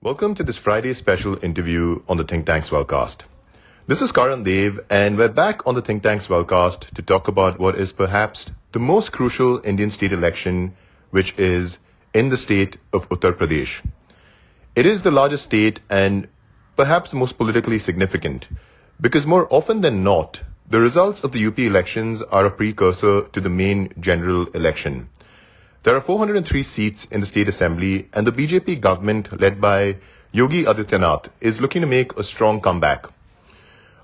Welcome to this Friday special interview on the Think Tank's Wellcast. This is Karan Dev, and we're back on the Think Tank's Wellcast to talk about what is perhaps the most crucial Indian state election, which is in the state of Uttar Pradesh. It is the largest state and perhaps the most politically significant, because more often than not, the results of the UP elections are a precursor to the main general election. There are 403 seats in the state assembly, and the BJP government led by Yogi Adityanath is looking to make a strong comeback.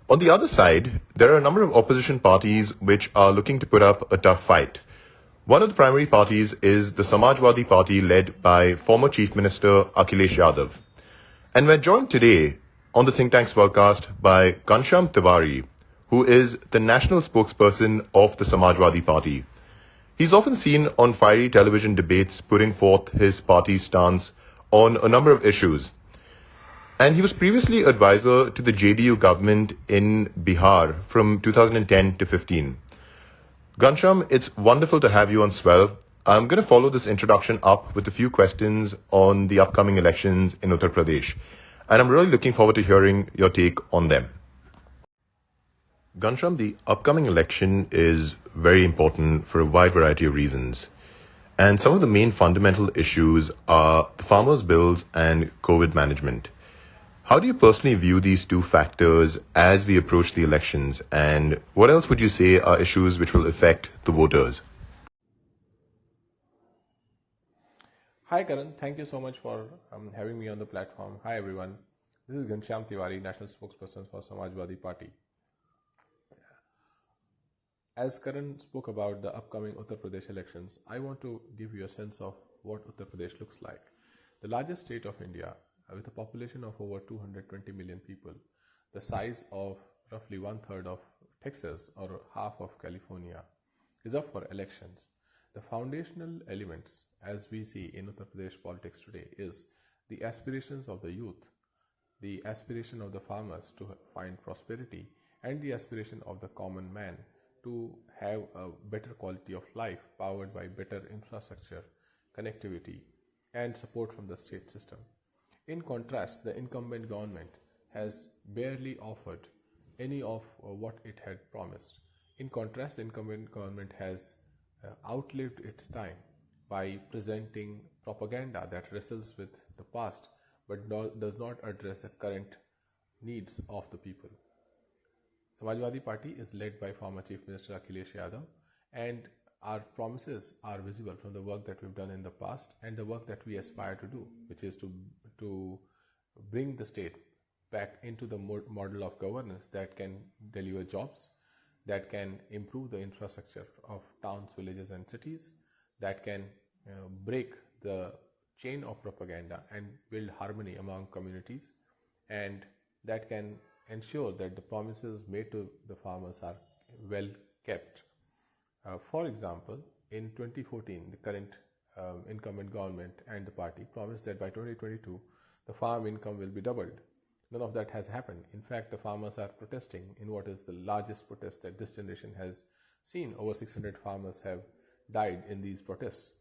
On the other side, there are a number of opposition parties which are looking to put up a tough fight. One of the primary parties is the Samajwadi party led by former Chief Minister Akhilesh Yadav. And we're joined today on the Think Tank's Wellcast by Ghanshyam Tiwari, who is the national spokesperson of the Samajwadi party. He's often seen on fiery television debates putting forth his party's stance on a number of issues. And he was previously advisor to the JDU government in Bihar from 2010 to 15. Ghanshyam, it's wonderful to have you on Swell. I'm going to follow this introduction up with a few questions on the upcoming elections in Uttar Pradesh. And I'm really looking forward to hearing your take on them. Ghanshyam, the upcoming election is very important for a wide variety of reasons. And some of the main fundamental issues are the farmers' bills and COVID management. How do you personally view these two factors as we approach the elections? And what else would you say are issues which will affect the voters? Hi Karan, thank you so much for having me on the platform. Hi everyone, this is Ghanshyam Tiwari, National Spokesperson for Samajwadi Party. As Karan spoke about the upcoming Uttar Pradesh elections, I want to give you a sense of what Uttar Pradesh looks like. The largest state of India, with a population of over 220 million people, the size of roughly one-third of Texas or half of California, is up for elections. The foundational elements, as we see in Uttar Pradesh politics today, is the aspirations of the youth, the aspiration of the farmers to find prosperity, and the aspiration of the common man to have a better quality of life powered by better infrastructure, connectivity, and support from the state system. In contrast, the incumbent government has barely offered any of what it had promised. In contrast, the incumbent government has outlived its time by presenting propaganda that wrestles with the past but does not address the current needs of the people. Samajwadi Party is led by former Chief Minister Akhilesh Yadav, and our promises are visible from the work that we've done in the past and the work that we aspire to do, which is to bring the state back into the model of governance that can deliver jobs, that can improve the infrastructure of towns, villages and cities, that can break the chain of propaganda and build harmony among communities, and that can ensure that the promises made to the farmers are well kept. For example, in 2014, the current incumbent government and the party promised that by 2022, the farm income will be doubled. None of that has happened. In fact, the farmers are protesting in what is the largest protest that this generation has seen. Over 600 farmers have died in these protests.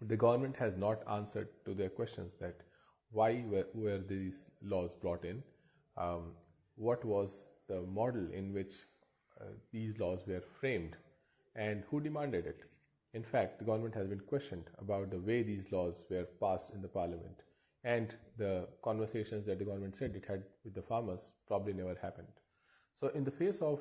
The government has not answered to their questions that why were these laws brought in, what was the model in which these laws were framed, and who demanded it. In fact, the government has been questioned about the way these laws were passed in the parliament, and the conversations that the government said it had with the farmers probably never happened. So in the face of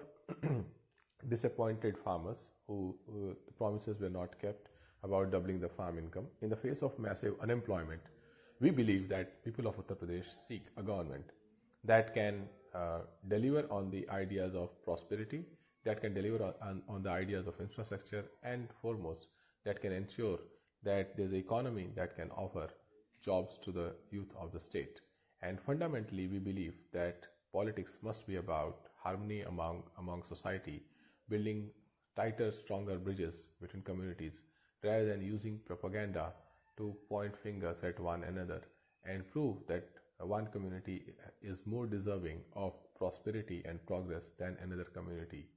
disappointed farmers who the promises were not kept about doubling the farm income, in the face of massive unemployment, we believe that people of Uttar Pradesh seek a government that can deliver on the ideas of prosperity, that can deliver on the ideas of infrastructure, and foremost, that can ensure that there's an economy that can offer jobs to the youth of the state. And fundamentally, we believe that politics must be about harmony among society, building tighter, stronger bridges between communities, rather than using propaganda to point fingers at one another and prove that one community is more deserving of prosperity and progress than another community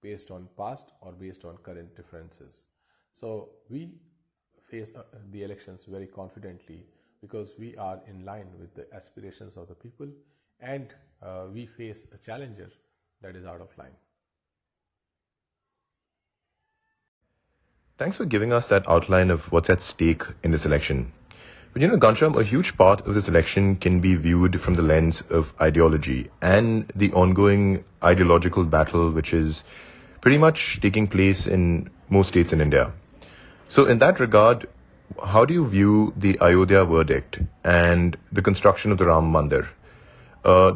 based on past or based on current differences. So we face the elections very confidently because we are in line with the aspirations of the people, and we face a challenger that is out of line. Thanks for giving us that outline of what's at stake in this election. But Ghanshyam, a huge part of this election can be viewed from the lens of ideology and the ongoing ideological battle which is pretty much taking place in most states in India. So in that regard, how do you view the Ayodhya verdict and the construction of the Ram Mandir?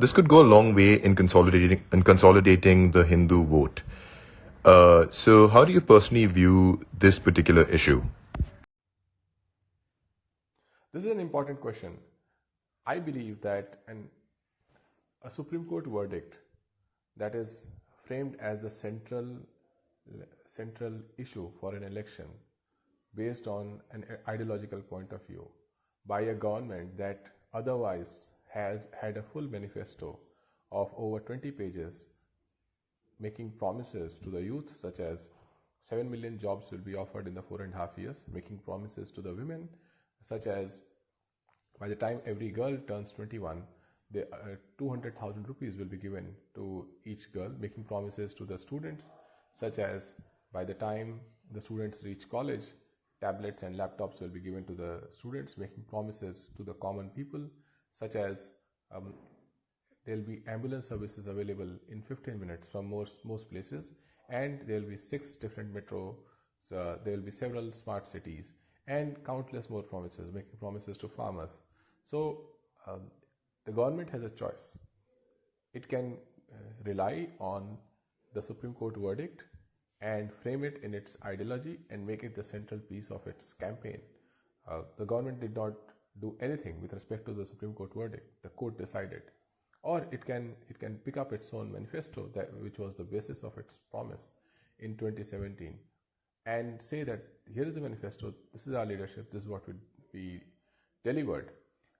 This could go a long way in consolidating the Hindu vote. So how do you personally view this particular issue? This is an important question. I believe that a Supreme Court verdict that is framed as the central issue for an election based on an ideological point of view by a government that otherwise has had a full manifesto of over 20 pages making promises to the youth such as 7 million jobs will be offered in the 4.5 years, making promises to the women such as by the time every girl turns 21, 200,000 rupees will be given to each girl, making promises to the students such as by the time the students reach college, tablets and laptops will be given to the students, making promises to the common people such as there will be ambulance services available in 15 minutes from most places, and there will be 6 different metros, there will be several smart cities, and countless more promises, making promises to farmers. So the government has a choice. It can rely on the Supreme Court verdict and frame it in its ideology and make it the central piece of its campaign. The government did not do anything with respect to the Supreme Court verdict. The court decided. Or it can pick up its own manifesto, which was the basis of its promise in 2017, and say that here is the manifesto, this is our leadership, this is what will be delivered.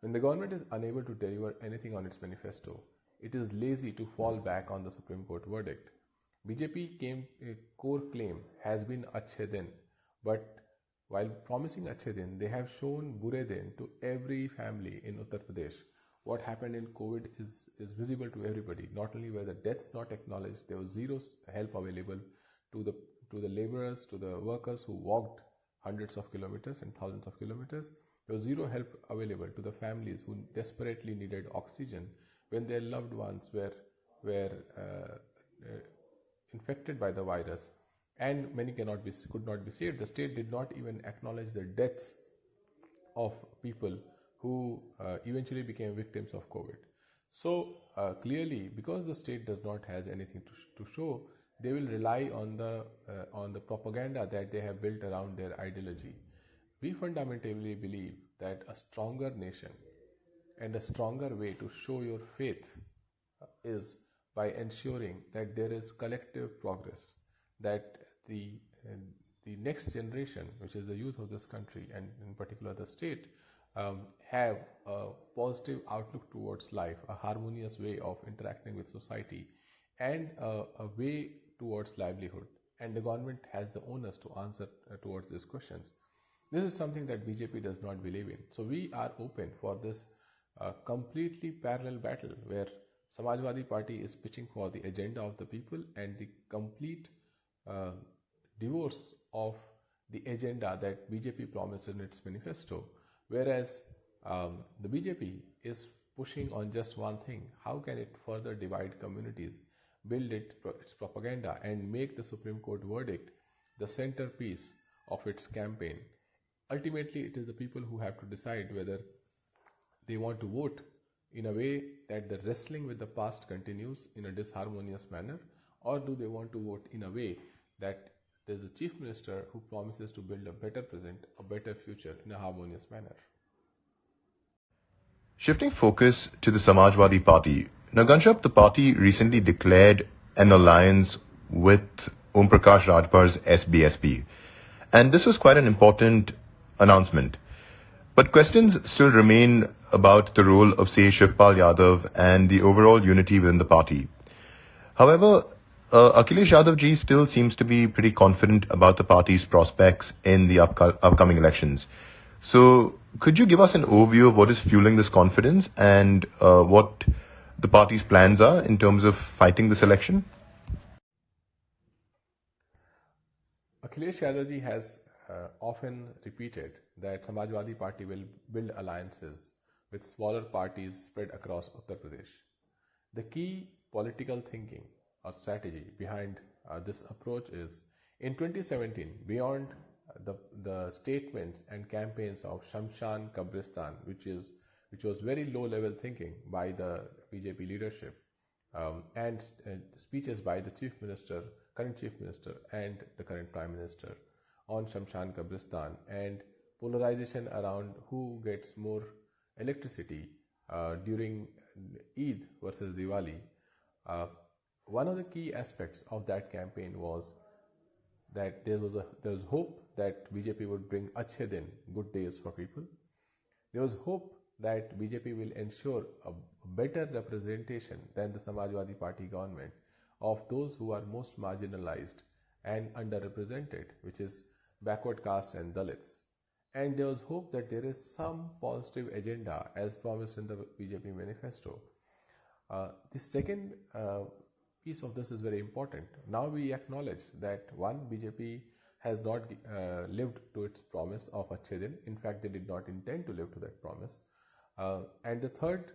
When the government is unable to deliver anything on its manifesto, it is lazy to fall back on the Supreme Court verdict. BJP core claim has been Achhe Din, but while promising Achhe Din, they have shown Bure Din to every family in Uttar Pradesh. What happened in COVID is visible to everybody. Not only were the deaths not acknowledged, there was zero help available to the laborers, to the workers who walked hundreds of kilometers and thousands of kilometers. There was zero help available to the families who desperately needed oxygen when their loved ones were infected by the virus, and many could not be saved. The state did not even acknowledge the deaths of people who eventually became victims of COVID. So clearly, because the state does not have anything to show, they will rely on the propaganda that they have built around their ideology. We fundamentally believe that a stronger nation and a stronger way to show your faith is by ensuring that there is collective progress, that the next generation, which is the youth of this country and in particular the state, have a positive outlook towards life, a harmonious way of interacting with society, and a way towards livelihood. And the government has the onus to answer towards these questions. This is something that BJP does not believe in. So we are open for this completely parallel battle where Samajwadi Party is pitching for the agenda of the people and the complete divorce of the agenda that BJP promised in its manifesto. Whereas the BJP is pushing on just one thing: how can it further divide communities, build its propaganda, and make the Supreme Court verdict the centerpiece of its campaign. Ultimately, it is the people who have to decide whether they want to vote in a way that the wrestling with the past continues in a disharmonious manner, or do they want to vote in a way that there is a chief minister who promises to build a better present, a better future in a harmonious manner. Shifting focus to the Samajwadi Party. Now, Ghanshyam, the party recently declared an alliance with Om Prakash Rajbhar's SBSP. And this was quite an important announcement. But questions still remain about the role of, say, Shivpal Yadav and the overall unity within the party. However, Akhilesh Yadav ji still seems to be pretty confident about the party's prospects in the upcoming elections. So, Could you give us an overview of what is fueling this confidence and what the party's plans are in terms of fighting this election? Akhilesh Yadavji has often repeated that Samajwadi Party will build alliances with smaller parties spread across Uttar Pradesh. The key political thinking or strategy behind this approach is in 2017, beyond the statements and campaigns of Shamshan Kabristan, which was very low level thinking by the BJP leadership, and speeches by the chief minister, current chief minister, and the current prime minister on Shamshan Kabristan and polarization around who gets more electricity during Eid versus Diwali. Uh, One of the key aspects of that campaign was that there was hope that BJP would bring Achhe Din, good days for people. There was hope that BJP will ensure a better representation than the Samajwadi Party government of those who are most marginalized and underrepresented, which is backward castes and Dalits. And there was hope that there is some positive agenda as promised in the BJP manifesto. The second piece of this is very important. Now we acknowledge that one, BJP has not lived to its promise of Achhe Din. In fact, they did not intend to live to that promise. And the third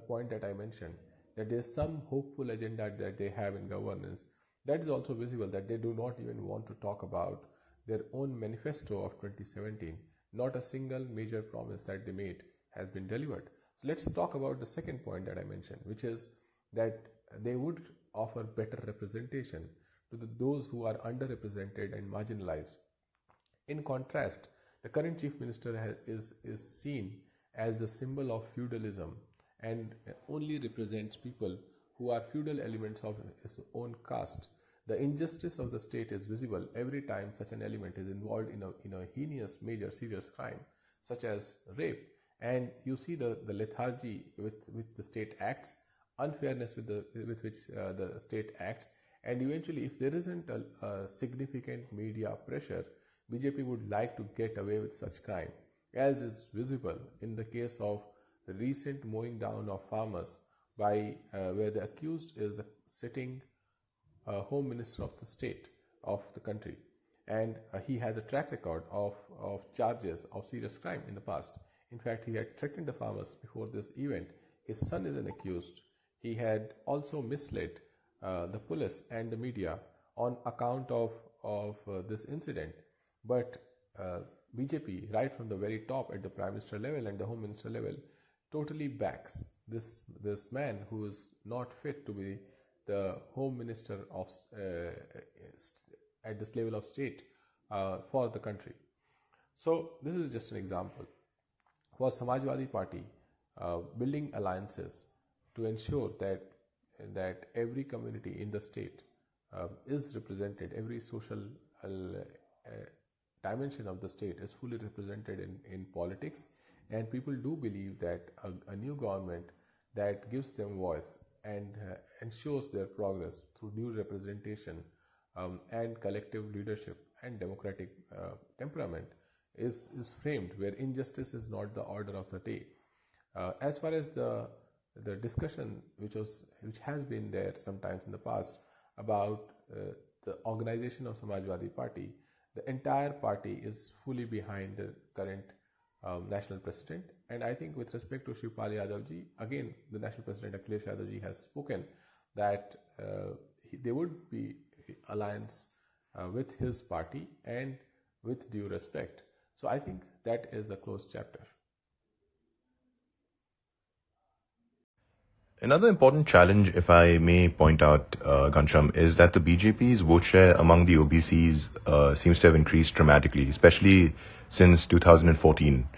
point that I mentioned, that there is some hopeful agenda that they have in governance, that is also visible, that they do not even want to talk about their own manifesto of 2017. Not a single major promise that they made has been delivered. So let's talk about the second point that I mentioned, which is that they would offer better representation to those who are underrepresented and marginalized. In contrast, the current chief minister is seen as the symbol of feudalism and only represents people who are feudal elements of his own caste. The injustice of the state is visible every time such an element is involved in a heinous, major, serious crime, such as rape. And you see the lethargy with which the state acts, unfairness with which the state acts, and eventually, if there isn't a significant media pressure, BJP would like to get away with such crime, as is visible in the case of the recent mowing down of farmers by where the accused is the sitting home minister of the state of the country, and he has a track record of charges of serious crime in the past. In fact, he had threatened the farmers before this event. His son is an accused. He had also misled the police and the media on account of this incident. But BJP, right from the very top at the Prime Minister level and the Home Minister level, totally backs this man who is not fit to be the Home Minister of at this level of state for the country. So this is just an example. For Samajwadi Party, building alliances to ensure that every community in the state is represented, every social dimension of the state is fully represented in politics, and people do believe that a new government that gives them voice and ensures their progress through new representation and collective leadership and democratic temperament is framed where injustice is not the order of the day. As far as the discussion which has been there sometimes in the past about the organization of Samajwadi Party, the entire party is fully behind the current national president. And I think with respect to Shivpal Yadavji, again the national president Akhilesh Yadavji has spoken that there would be alliance with his party and with due respect. So I think that is a closed chapter. Another important challenge, if I may point out, Ghanshyam, is that the BJP's vote share among the OBCs seems to have increased dramatically, especially since 2014.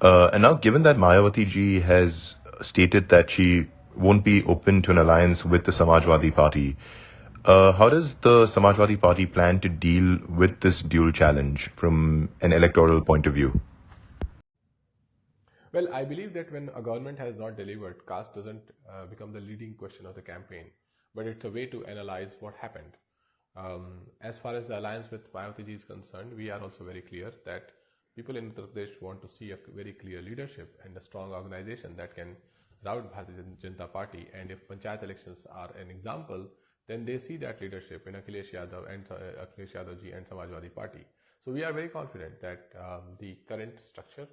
And now, given that Mayawati ji has stated that she won't be open to an alliance with the Samajwadi Party, how does the Samajwadi Party plan to deal with this dual challenge from an electoral point of view? Well, I believe that when a government has not delivered, caste doesn't become the leading question of the campaign, but it's a way to analyze what happened. As far as the alliance with Mayawati ji is concerned, we are also very clear that People in Uttar Pradesh want to see a very clear leadership and a strong organization that can rout Bharatiya Janata Party. And if Panchayat elections are an example, then they see that leadership in Akhilesh Yadav ji and Samajwadi Party. So we are very confident that the current structure,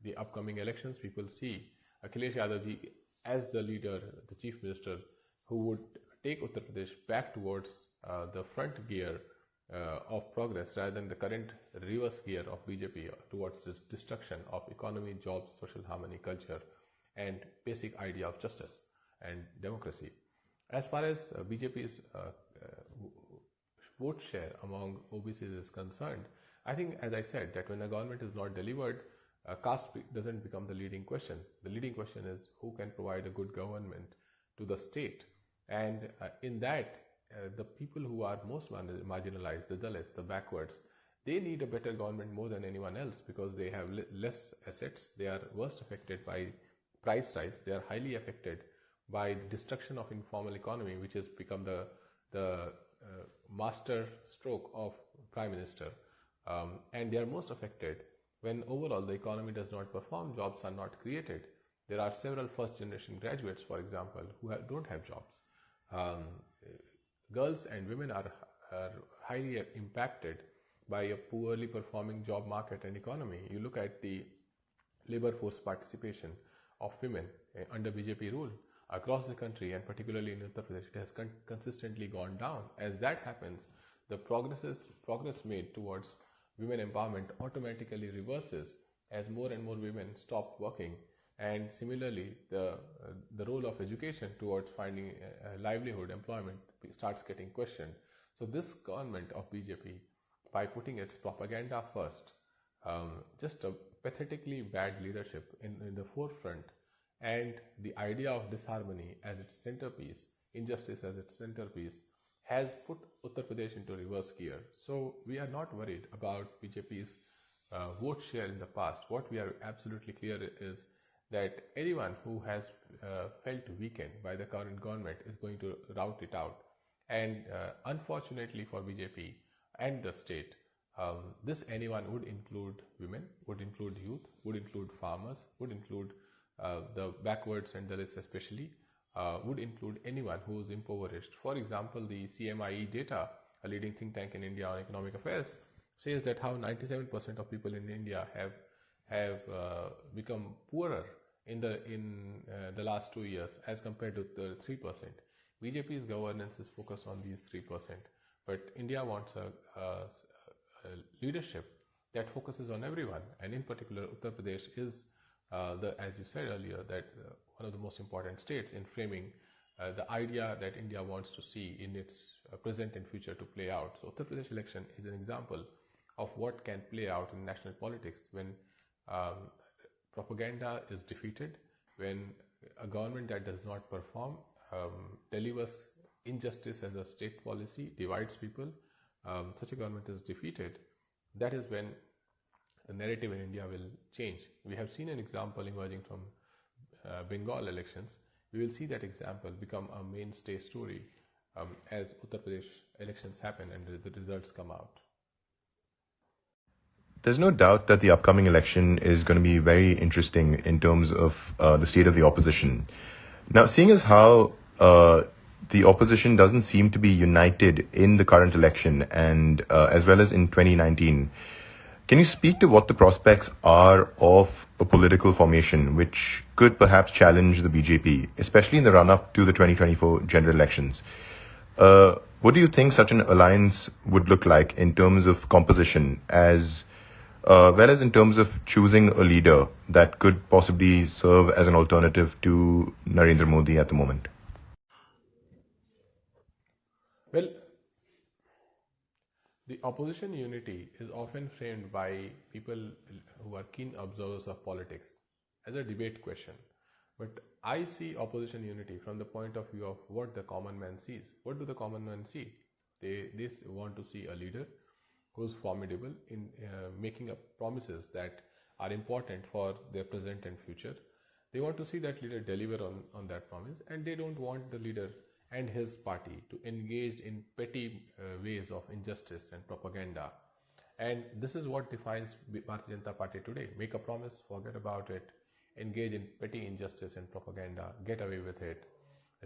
the upcoming elections, people see Akhilesh Yadav ji as the leader, the chief minister, who would take Uttar Pradesh back towards the front gear of progress rather than the current reverse gear of BJP towards this destruction of economy, jobs, social harmony, culture, and basic idea of justice and democracy. As far as BJP's vote share among OBCs is concerned, I think, as I said, that when the government is not delivered, caste doesn't become the leading question. The leading question is who can provide a good government to the state. And in that, the people who are most marginalized, the Dalits, the backwards, they need a better government more than anyone else because they have less assets. They are worst affected by price rise. They are highly affected by the destruction of informal economy, which has become the master stroke of Prime Minister. And they are most affected when overall the economy does not perform, jobs are not created. There are several first generation graduates, for example, who don't have jobs. Girls and women are highly impacted by a poorly performing job market and economy. You look at the labor force participation of women under BJP rule across the country, and particularly in Uttar Pradesh, it has consistently gone down. As that happens, the progress made towards women empowerment automatically reverses as more and more women stop working. And similarly, the role of education towards finding livelihood, employment starts getting questioned. So this government of BJP, by putting its propaganda first, just a pathetically bad leadership in the forefront, and the idea of disharmony as its centerpiece, injustice as its centerpiece, has put Uttar Pradesh into reverse gear. So we are not worried about BJP's vote share in the past. What we are absolutely clear is that anyone who has felt weakened by the current government is going to rout it out. And unfortunately for BJP and the state, this anyone would include women, would include youth, would include farmers, would include the backwards and Dalits especially, would include anyone who is impoverished. For example, the CMIE data, a leading think tank in India on economic affairs, says that how 97% of people in India have become poorer in the last 2 years as compared to the 3%. BJP's governance is focused on these 3%, but India wants a leadership that focuses on everyone, and in particular Uttar Pradesh is as you said earlier, that one of the most important states in framing the idea that India wants to see in its present and future to play out. So Uttar Pradesh election is an example of what can play out in national politics when propaganda is defeated, when a government that does not perform delivers injustice as a state policy, divides people, such a government is defeated. That is when the narrative in India will change. We have seen an example emerging from Bengal elections. We will see that example become a mainstay story as Uttar Pradesh elections happen and the results come out. There's no doubt that the upcoming election is going to be very interesting in terms of the state of the opposition. Now, seeing as how the opposition doesn't seem to be united in the current election and as well as in 2019, can you speak to what the prospects are of a political formation which could perhaps challenge the BJP, especially in the run-up to the 2024 general elections? What do you think such an alliance would look like in terms of composition as well as in terms of choosing a leader that could possibly serve as an alternative to Narendra Modi at the moment? Well, the opposition unity is often framed by people who are keen observers of politics as a debate question. But I see opposition unity from the point of view of what the common man sees. What do the common man see? They want to see a leader who's formidable in making up promises that are important for their present and future. They want to see that leader deliver on that promise, and they don't want the leader and his party to engage in petty ways of injustice and propaganda. And this is what defines Bharatiya Janata Party today. Make a promise, forget about it, engage in petty injustice and propaganda, get away with it,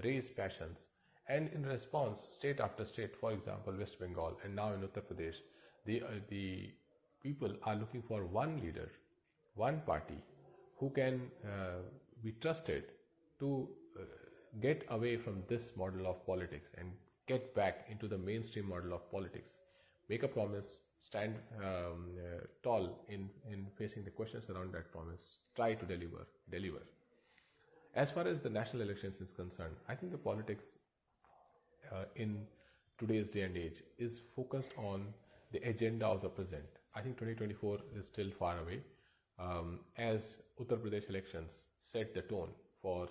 raise passions. And in response, state after state, for example, West Bengal and now in Uttar Pradesh, the people are looking for one leader, one party who can be trusted to get away from this model of politics and get back into the mainstream model of politics. Make a promise, stand tall in facing the questions around that promise, try to deliver. As far as the national elections is concerned, I think the politics in today's day and age is focused on the agenda of the present. I think 2024 is still far away. As Uttar Pradesh elections set the tone for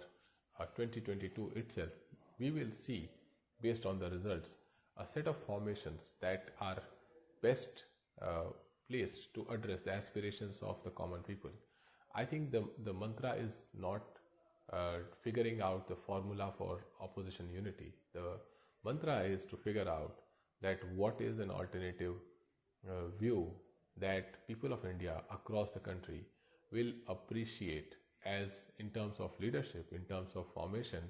2022 itself, we will see, based on the results, a set of formations that are best placed to address the aspirations of the common people. I think the mantra is not figuring out the formula for opposition unity. The mantra is to figure out that what is an alternative view that people of India across the country will appreciate as in terms of leadership, in terms of formation,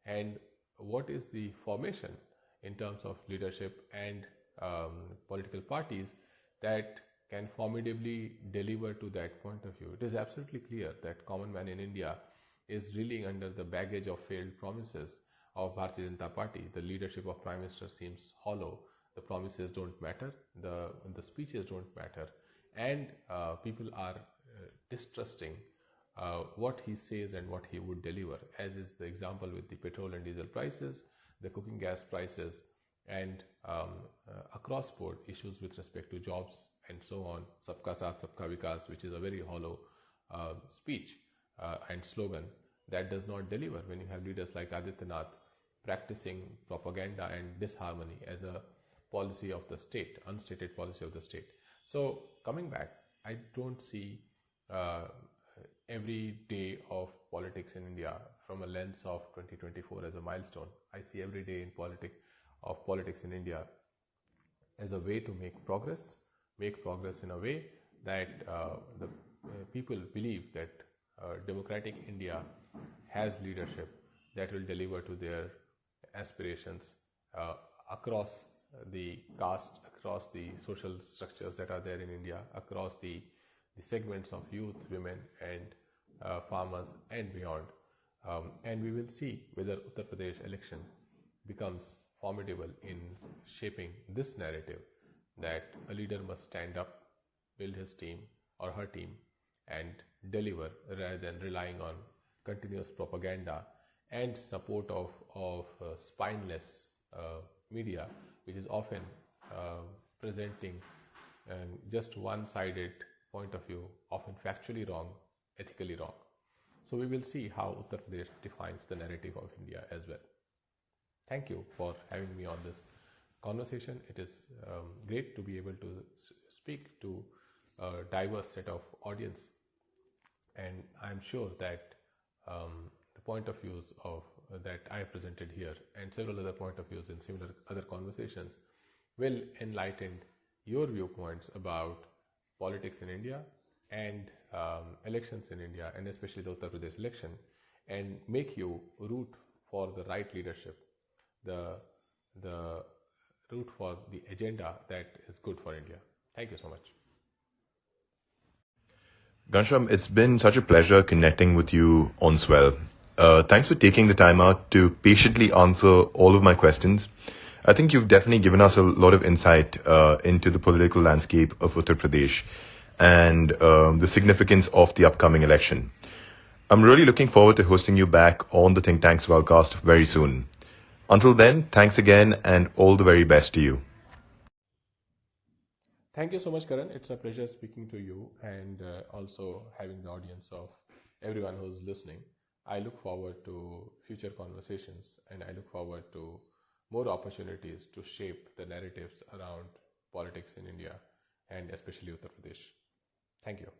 and what is the formation in terms of leadership and political parties that can formidably deliver to that point of view. It is absolutely clear that common man in India is reeling under the baggage of failed promises of Bharatiya Janata Party. The leadership of Prime Minister seems hollow. The promises don't matter. The speeches don't matter, and people are distrusting what he says and what he would deliver, as is the example with the petrol and diesel prices, the cooking gas prices, and across board issues with respect to jobs and so on. Sabka Saath, Sabka Vikas, which is a very hollow speech and slogan that does not deliver when you have leaders like Adityanath practicing propaganda and disharmony as a policy of the state, unstated policy of the state. So coming back, I don't see every day of politics in India from a lens of 2024 as a milestone. I see every day in politics in India as a way to make progress in a way that the people believe that democratic India has leadership that will deliver to their aspirations across the caste, across the social structures that are there in India, across the segments of youth, women, and farmers, and beyond. And we will see whether Uttar Pradesh election becomes formidable in shaping this narrative that a leader must stand up, build his team or her team, and deliver rather than relying on continuous propaganda and support of spineless media, which is often presenting just one-sided point of view, often factually wrong, ethically wrong. So we will see how Uttar Pradesh defines the narrative of India as well. Thank you for having me on this conversation. It is great to be able to speak to a diverse set of audience, and I'm sure that the point of views of that I have presented here and several other point of views in similar other conversations will enlighten your viewpoints about politics in India and elections in India, and especially the Uttar Pradesh election, and make you root for the right leadership, the root for the agenda that is good for India. Thank you so much. Ghanshyam, it's been such a pleasure connecting with you on Swell. Thanks for taking the time out to patiently answer all of my questions. I think you've definitely given us a lot of insight into the political landscape of Uttar Pradesh and the significance of the upcoming election. I'm really looking forward to hosting you back on the Think Tanks Wellcast very soon. Until then, thanks again and all the very best to you. Thank you so much, Karan. It's a pleasure speaking to you and also having the audience of everyone who's listening. I look forward to future conversations, and I look forward to more opportunities to shape the narratives around politics in India and especially Uttar Pradesh. Thank you.